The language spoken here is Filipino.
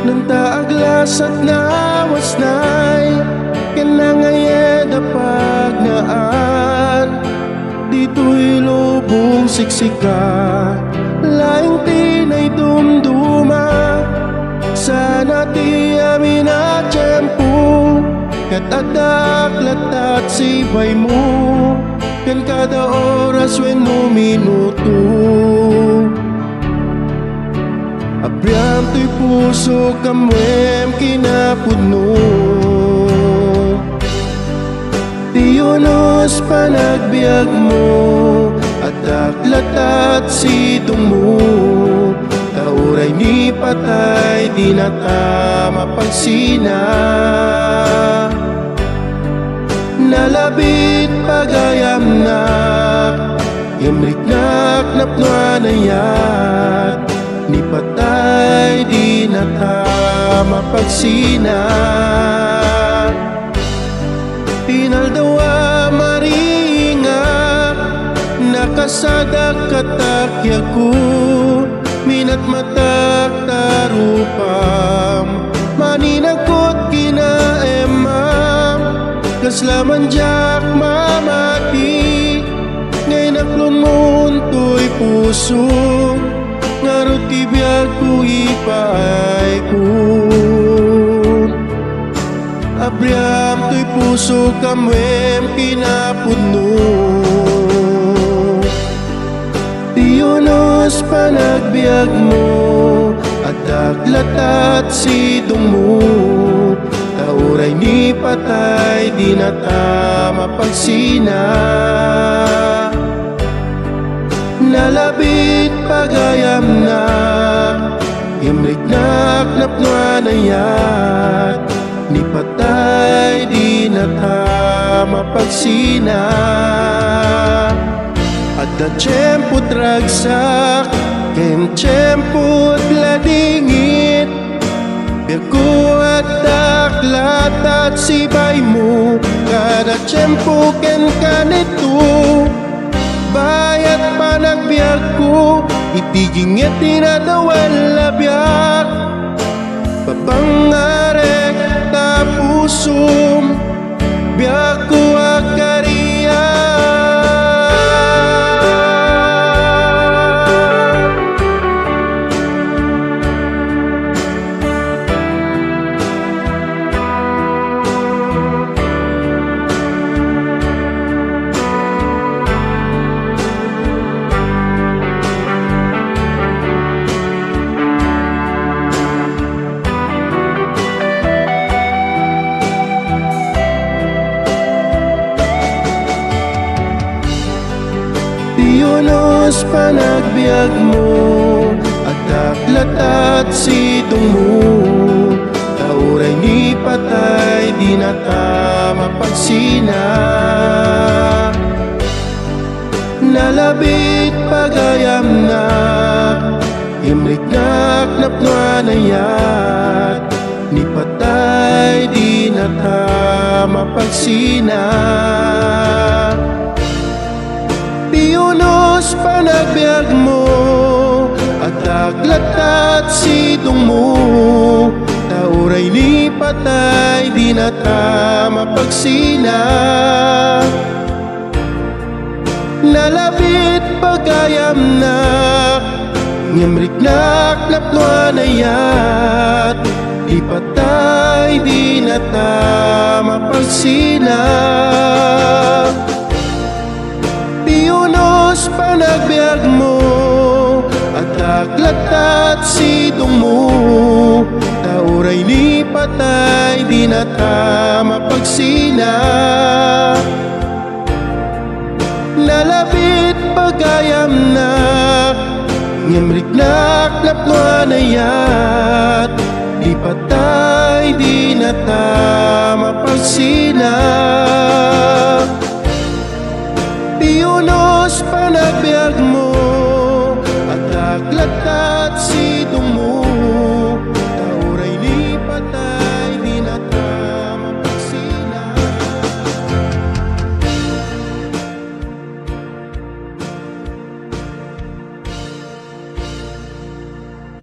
Nang taaglas at nawasnay Kanangayeda pagnaan Dito'y lubong siksika Laing tinay dumduma Sana di amin at tiyempo Kat adaklat at sibay mo Kan kada oras weno minuto Abriam to'y puso kamwem kinapuno Tiyunos panagbiag mo At aklat at sidong mo Tauray ni patay di na tama pagsina Nalabit pagayam na Yamriknak napnuanayat Ni patay di na tama pagsina Pinaldawa maringa Nakasadak katakya ko Minat matak tarupam Maninagkot kinaemam Kaslaman jak mamati Ngay naklon munto'y puso Ngarot tibiyag ko ipaay ko Abriam to'y puso kamwem kinapuno Tiyunos panagbiag mo At aklat at sidong mo Tauray ni patay di na tama pagsina Nalabit pagayam na Yamriknak napnuanayat Ni patay di na tama pagsina At da tiyempo dragsak Ken tiyempo ladingit Biag ko at daklat at sibay mo Kada tiyempo ken kanito Bayat panagbiag ko Itiging at tinadawal labyak Papangarek tapusum Biag ko agkariya Tiyunos panagbiag mo At aklat at sidong mo Tauray ni patay di na tama pagsina Nalabit pagayam na Imriknak napnuanayat Ni patay di na tama pagsina Tiyunos panagbiag mo At aklat at sidong mo Tauray ni patay di na tama pagsina Nalabit pagayam na Ngamriknak napnuanayat Di patay di na tama pagsina Tiyunos panagbiag mo At aklat at sidong mo Tauray ni patay di na tama pagsina Nalabit pagayam na Ngamriknak napnuanayat Di patay di na tama pagsina Tiyunos panagbiag mo At aklat at